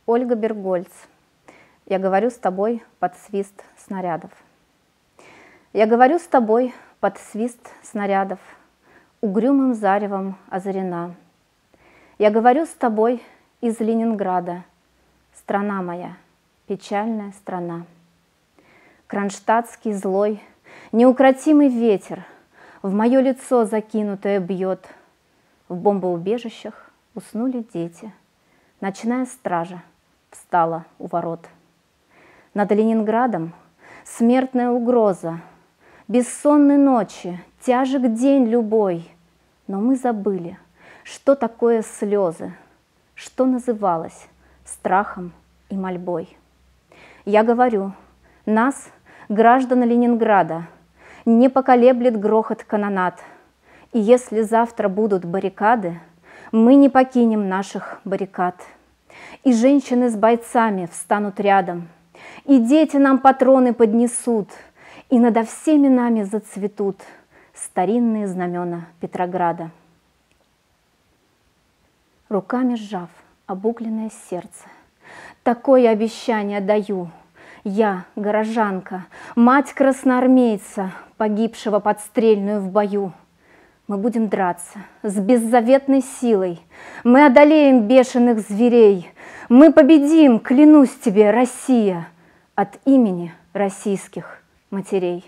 Ольга Бергольц. Я говорю с тобой под свист снарядов. Я говорю с тобой под свист снарядов, угрюмым заревом озарена. Я говорю с тобой из Ленинграда, страна моя, печальная страна. Кронштадтский злой, неукротимый ветер в мое лицо закинутое бьет. В бомбоубежищах уснули дети, ночная стража встала у ворот. Над Ленинградом смертная угроза, бессонной ночи, тяжек день любой. Но мы забыли, что такое слезы, что называлось страхом и мольбой. Я говорю, нас, граждан Ленинграда, не поколеблет грохот канонад. И если завтра будут баррикады, мы не покинем наших баррикад. И женщины с бойцами встанут рядом, и дети нам патроны поднесут, и надо всеми нами зацветут старинные знамена Петрограда. Руками сжав обугленное сердце, такое обещание даю. Я, горожанка, мать красноармейца, погибшего подстрельную в бою. Мы будем драться с беззаветной силой, мы одолеем бешеных зверей, мы победим, клянусь тебе, Россия, от имени российских матерей.